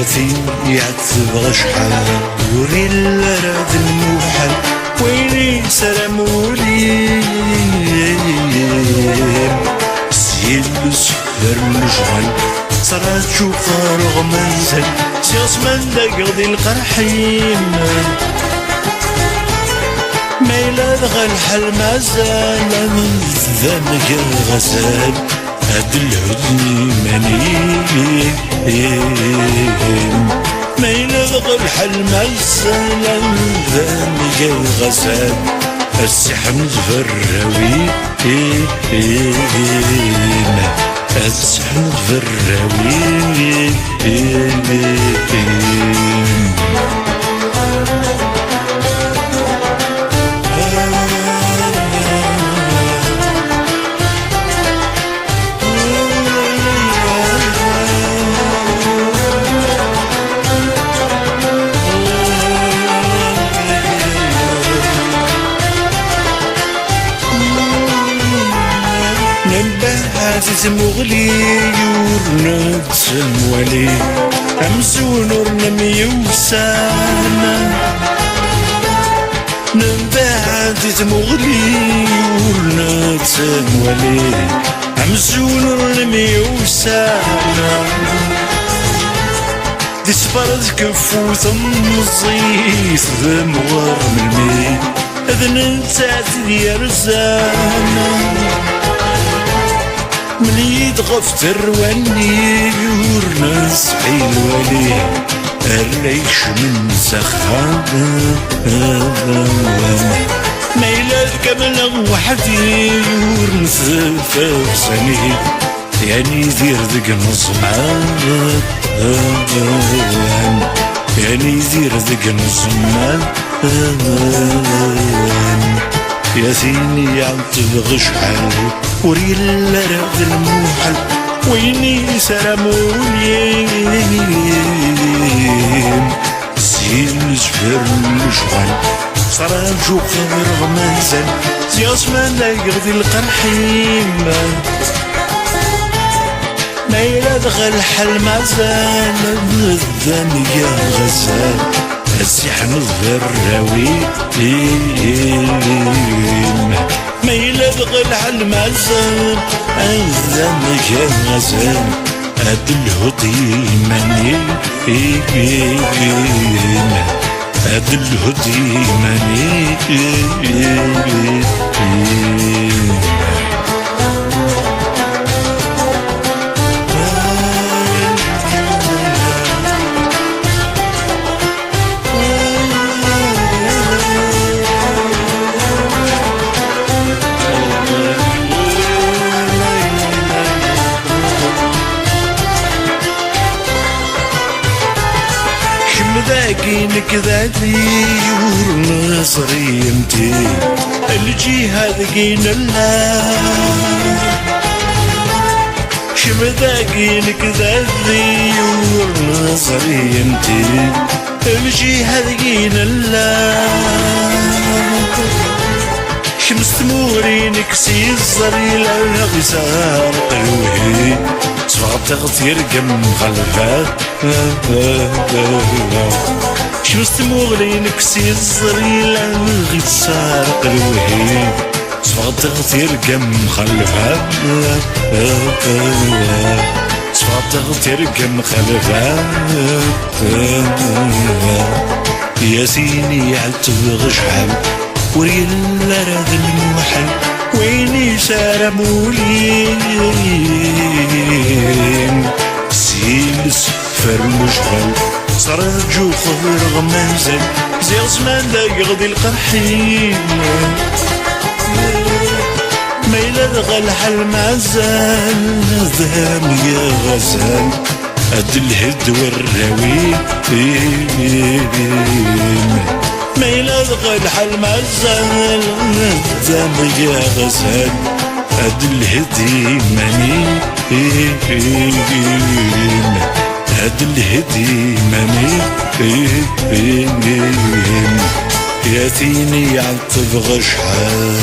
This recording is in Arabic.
ياسين يعتبغ شحال وري الراد الموحل ويني سلامولي سيل سفر مجهل صرات شوف رغم انزل سياس من دقضي القرحين ميلاد غالحل مازال من ذنك الغزال هاد الهدني منين ما يلغى الحل مازال ذنك الغزال السحن فرراوي السحن فرراوي عزيز مغلي يورنا تسموالي أمسو نورنا ميوسانا نبع عزيز مغلي يورنا تسموالي أمسو نورنا ميوسانا دي سفرد كفو ثم الصيف ذموار ملمي إذن انت يا رزانا مليد غفتر واني يورنا سحيل ولي الريش من سخان ميلاد كامل وحدي يورنا سفاف سني يعني دير ذق نصمان يعني دير ذق نصمان ياسيني يعتبغ شحال وري الراد الموحل ويني سلامولي سيل سفر مشغل صران شوف رغم انزل سياس من لا يغذي القرحيم ما يلدغ الحل مازال الذنب يا غزال السحن الضراوي ما يلدغ الحل مازال الذنب يا غزال هاد الهدي مني هاد الهدي مني ذاكينك ذاتي ورنا صريمتي الجهاد قين الله شمذاقين كذا ذيور نظري انتي الجهة ذقين شمس تمورين كسي الزري لا غزار قلوهي صفغة تغطير قم خلفات شمس تمورين كسي الزري لا غزار قلوهي صفغة تغطير قم خلفات صفغة تغطير قم خلفات يا سيني عالتبغ شحال وريل راد الموحل ويني سار مولين سيلس فرمشغل صرجو خضر غمازل زي زمان لا يغضي القرحين ميلا دغل حل معزال ذهب يا غزال قد الهد والراوي ميلا دغل حل معزال ذهب يا غزال قد الهدي ماني قد الهدي ماني يا ثيني عالطبغ شحال